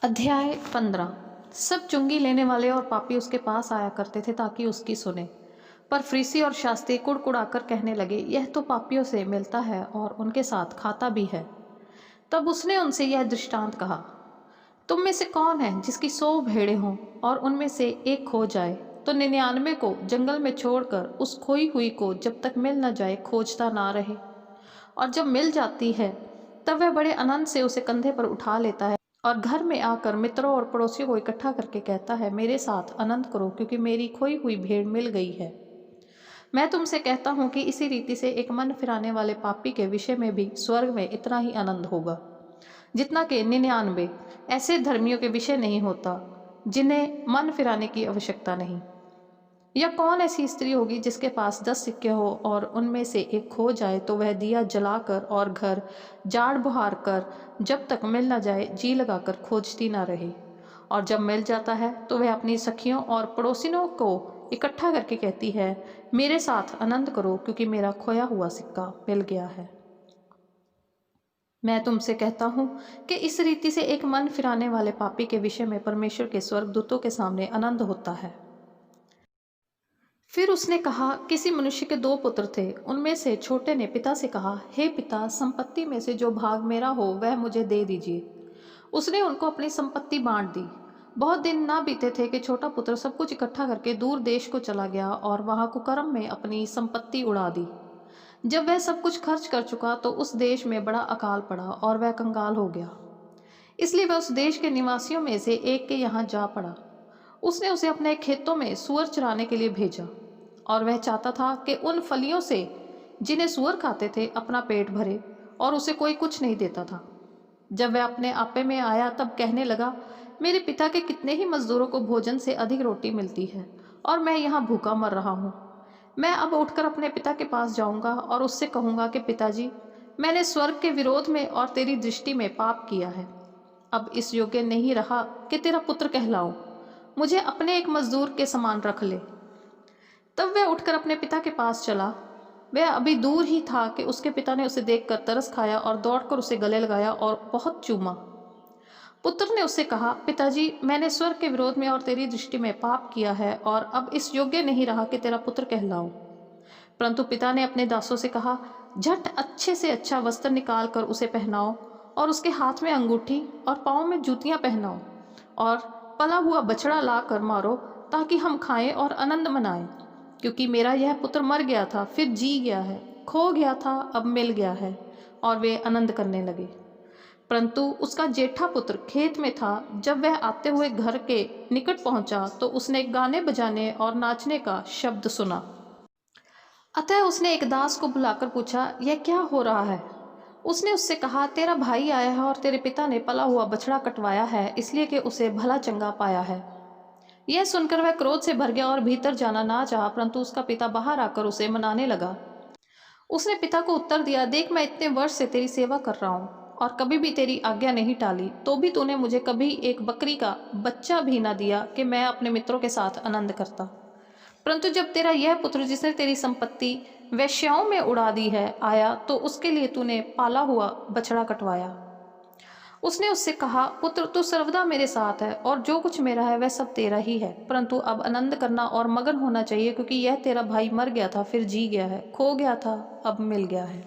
अध्याय 15। सब चुंगी लेने वाले और पापी उसके पास आया करते थे ताकि उसकी सुने, पर फरीसी और शास्त्री कुड़कुड़ाकर कहने लगे, यह तो पापियों से मिलता है और उनके साथ खाता भी है। तब उसने उनसे यह दृष्टांत कहा, तुम में से कौन है जिसकी 100 भेड़ें हों और उनमें से एक खो जाए तो 99 को जंगल में छोड़कर उस खोई हुई को जब तक मिल न जाए खोजता ना रहे। और जब मिल जाती है तब वह बड़े आनंद से उसे कंधे पर उठा लेता है और घर में आकर मित्रों और पड़ोसियों को इकट्ठा करके कहता है, मेरे साथ आनंद करो क्योंकि मेरी खोई हुई भेड़ मिल गई है। मैं तुमसे कहता हूँ कि इसी रीति से एक मन फिराने वाले पापी के विषय में भी स्वर्ग में इतना ही आनंद होगा जितना कि 99 ऐसे धर्मियों के विषय नहीं होता जिन्हें मन फिराने की आवश्यकता नहीं। या कौन ऐसी स्त्री होगी जिसके पास 10 सिक्के हो और उनमें से एक खो जाए तो वह दिया जलाकर और घर जाड़ बुहार कर जब तक मिल न जाए जी लगाकर खोजती ना रहे। और जब मिल जाता है तो वह अपनी सखियों और पड़ोसिनों को इकट्ठा करके कहती है, मेरे साथ आनंद करो क्योंकि मेरा खोया हुआ सिक्का मिल गया है। मैं तुमसे कहता हूँ कि इस रीति से एक मन फिराने वाले पापी के विषय में परमेश्वर के स्वर्गदूतों के सामने आनंद होता है। फिर उसने कहा, किसी मनुष्य के 2 पुत्र थे। उनमें से छोटे ने पिता से कहा, हे पिता, संपत्ति में से जो भाग मेरा हो वह मुझे दे दीजिए। उसने उनको अपनी संपत्ति बांट दी। बहुत दिन ना बीते थे कि छोटा पुत्र सब कुछ इकट्ठा करके दूर देश को चला गया और वहां कुकर्म में अपनी संपत्ति उड़ा दी। जब वह सब कुछ खर्च कर चुका तो उस देश में बड़ा अकाल पड़ा और वह कंगाल हो गया। इसलिए वह उस देश के निवासियों में से एक के यहाँ जा पड़ा। उसने उसे अपने खेतों में सूअर चराने के लिए भेजा और वह चाहता था कि उन फलियों से जिन्हें सूअर खाते थे अपना पेट भरे, और उसे कोई कुछ नहीं देता था। जब वह अपने आपे में आया तब कहने लगा, मेरे पिता के कितने ही मजदूरों को भोजन से अधिक रोटी मिलती है और मैं यहाँ भूखा मर रहा हूँ। मैं अब उठकर अपने पिता के पास जाऊँगा और उससे कहूँगा कि पिताजी, मैंने स्वर्ग के विरोध में और तेरी दृष्टि में पाप किया है। अब इस योग्य नहीं रहा कि तेरा पुत्र कहलाऊं। मुझे अपने एक मजदूर के समान रख ले। तब वह उठकर अपने पिता के पास चला। वह अभी दूर ही था कि उसके पिता ने उसे देखकर तरस खाया और दौड़कर उसे गले लगाया और बहुत चूमा। पुत्र ने उससे कहा, पिताजी, मैंने स्वर्ग के विरोध में और तेरी दृष्टि में पाप किया है और अब इस योग्य नहीं रहा कि तेरा पुत्र कहलाऊं। परंतु पिता ने अपने दासों से कहा, झट अच्छे से अच्छा वस्त्र निकाल कर उसे पहनाओ और उसके हाथ में अंगूठी और पाँव में जूतियां पहनाओ और पला हुआ बछड़ा ला कर मारो ताकि हम खाएं और आनंद मनाएं। क्योंकि मेरा यह पुत्र मर गया था फिर जी गया है, खो गया था अब मिल गया है। और वे आनंद करने लगे। परंतु उसका जेठा पुत्र खेत में था। जब वह आते हुए घर के निकट पहुंचा तो उसने गाने बजाने और नाचने का शब्द सुना। अतः उसने एक दास को बुलाकर पूछा, यह क्या हो रहा है? उसने उससे कहा, तेरा भाई आया है और तेरे पिता ने पला हुआ बछड़ा कटवाया है इसलिए कि उसे भला चंगा पाया है। यह सुनकर वह क्रोध से भर गया और भीतर जाना ना चाहा, परंतु उसका पिता बाहर आकर उसे मनाने लगा। उसने पिता को उत्तर दिया, देख, मैं इतने वर्ष से तेरी सेवा कर रहा हूँ और कभी भी तेरी आज्ञा नहीं टाली, तो भी तूने मुझे कभी एक बकरी का बच्चा भी ना दिया कि मैं अपने मित्रों के साथ आनंद करता। परंतु जब तेरा यह पुत्र जिसने तेरी संपत्ति वेश्याओं में उड़ा दी है आया तो उसके लिए तूने पाला हुआ बछड़ा कटवाया। उसने उससे कहा, पुत्र, तू सर्वदा मेरे साथ है और जो कुछ मेरा है वह सब तेरा ही है, परंतु अब आनंद करना और मगन होना चाहिए क्योंकि यह तेरा भाई मर गया था फिर जी गया है, खो गया था अब मिल गया है।